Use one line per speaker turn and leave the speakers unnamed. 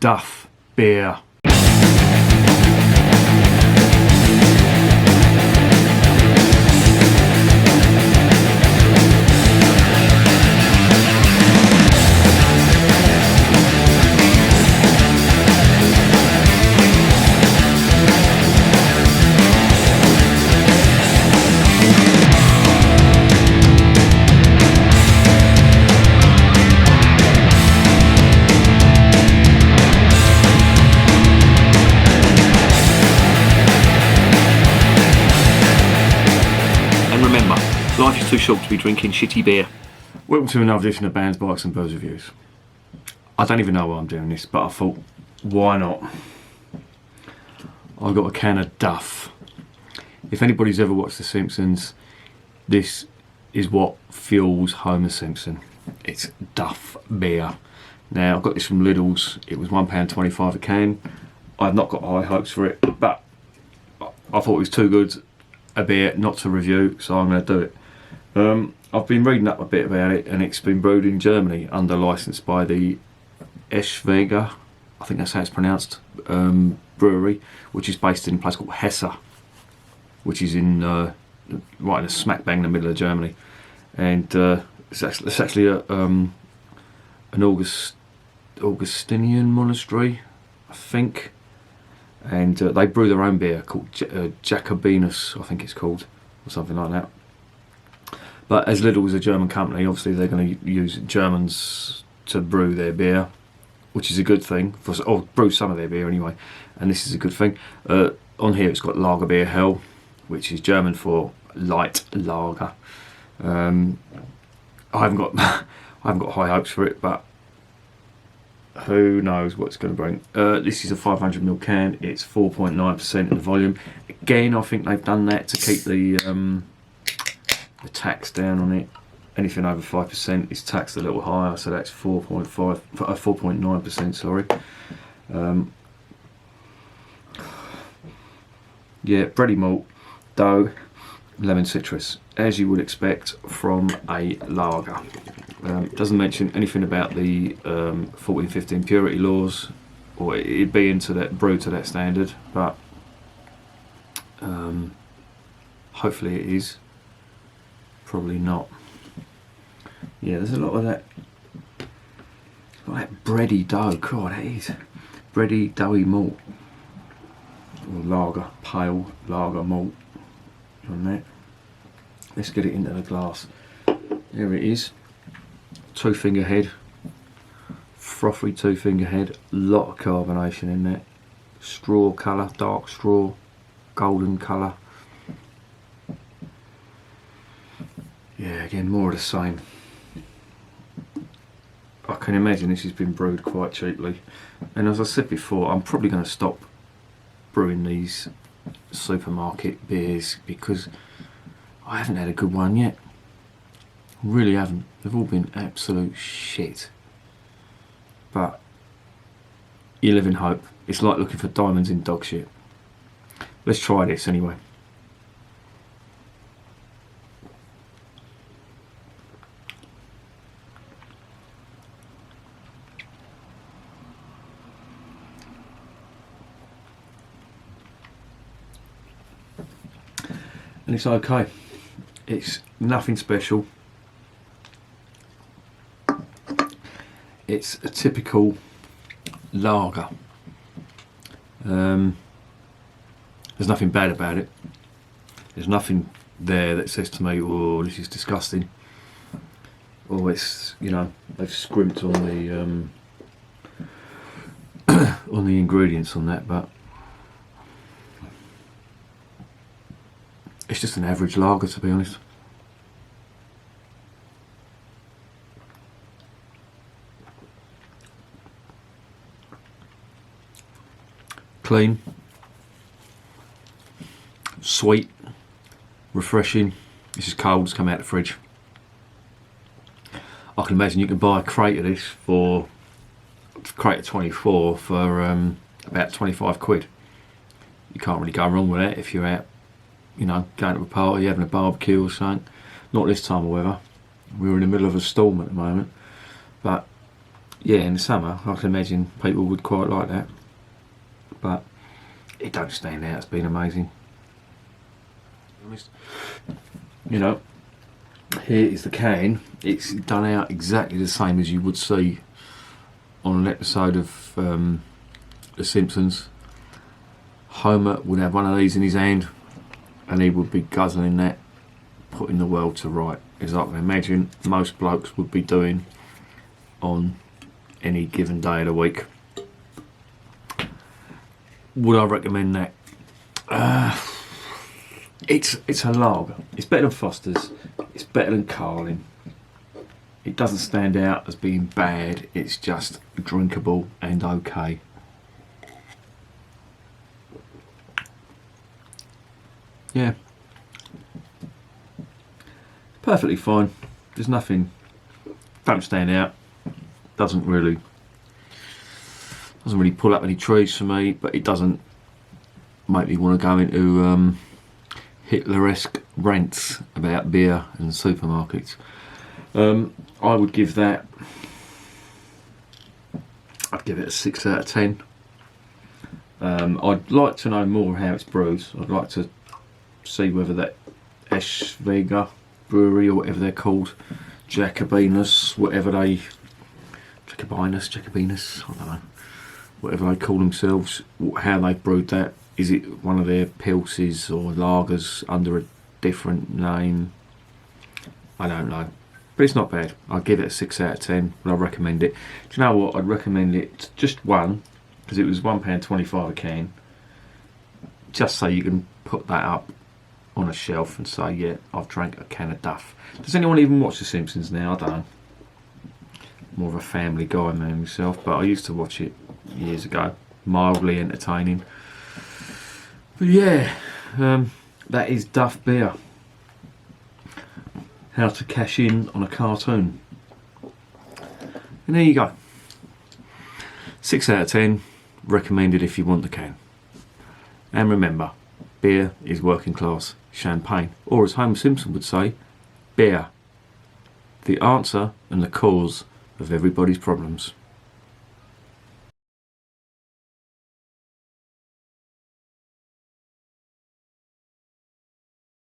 Duff beer.
Life is too short to be drinking shitty beer.
Welcome to another edition of Bands, Bikes and Booze Reviews. I don't even know why I'm doing this, but I thought, why not? I've got a can of Duff. If anybody's ever watched The Simpsons, this is what fuels Homer Simpson. It's Duff beer. Now, I got this from Lidl's. It was £1.25 a can. I've not got high hopes for it, but I thought it was too good a beer not to review, so I'm going to do it. I've been reading up a bit about it, and it's been brewed in Germany under license by the Eschwege, I think that's how it's pronounced, brewery, which is based in a place called Hesse, which is in right in the smack bang in the middle of Germany. And it's actually an Augustinian monastery, I think, and they brew their own beer called Jacobinus, I think it's called, or something like that. But as Lidl is a German company, obviously they're going to use Germans to brew their beer, which is a good thing, or brew some of their beer anyway, and this is a good thing. On here it's got Lager Beer Hell, which is German for light lager. I haven't got high hopes for it, but who knows what it's going to bring. This is a 500ml can. It's 4.9% in the volume. Again, I think they've done that to keep the tax down on it. Anything over 5% is taxed a little higher, so that's 4.9%. Sorry. Yeah, bready malt, dough, lemon citrus, as you would expect from a lager. Doesn't mention anything about the 14-15 purity laws, or it being to that brewed to that standard, but hopefully it is. Probably not. Yeah, there's a lot of that bready dough. God, that is bready doughy malt, or lager, pale lager malt on that. Let's get it into the glass. There it is. 2-finger head, frothy 2-finger head. Lot of carbonation in that. Straw colour, dark straw, golden colour. Yeah, again, more of the same. I can imagine this has been brewed quite cheaply, and as I said before, I'm probably going to stop brewing these supermarket beers because I haven't had a good one yet. Really haven't. They've all been absolute shit. But you live in hope. It's like looking for diamonds in dog shit. Let's try this anyway. And it's okay. It's nothing special. It's a typical lager. There's nothing bad about it. There's nothing there that says to me, "Oh, this is disgusting," or it's, you know, they've scrimped on the on the ingredients on that, but it's just an average lager, to be honest. Clean, sweet, refreshing. This is cold, it's come out of the fridge. I can imagine you can buy a crate of this for crate of 24 for about 25 quid. You can't really go wrong with that if you're out, you know, going to a party, having a barbecue or something. Not this time of weather. We're in the middle of a storm at the moment, but yeah, in the summer, I can imagine people would quite like that. But it don't stand out as being amazing. You know, here is the can. It's done out exactly the same as you would see on an episode of The Simpsons. Homer would have one of these in his hand and he would be guzzling that, putting the world to right, as I can imagine most blokes would be doing on any given day of the week. Would I recommend that? It's a lager. It's better than Foster's. It's better than Carling. It doesn't stand out as being bad. It's just drinkable and okay. Yeah, perfectly fine. There's nothing. Don't stand out. Doesn't really pull up any trees for me, but it doesn't make me want to go into Hitler-esque rants about beer and supermarkets. I would give that. I'd give it a 6 out of 10. I'd like to know more how it's brewed. I'd like to see whether that Eschwege Brewery or whatever they're called, Jacobinus, I don't know, whatever they call themselves, how they brewed that. Is it one of their pilses or lagers under a different name? I don't know, but it's not bad. I'd give it a 6 out of 10, and I recommend it. Do you know what? I'd recommend it just one, because it was £1.25 a can, just so you can put that up on a shelf and say, yeah, I've drank a can of Duff. Does anyone even watch The Simpsons now? I don't know. More of a Family Guy man myself, but I used to watch it years ago. Mildly entertaining. But yeah, that is Duff beer. How to cash in on a cartoon. And there you go. 6 out of 10. Recommended if you want the can. And remember, beer is working class champagne, or as Homer Simpson would say, beer. The answer and the cause of everybody's problems.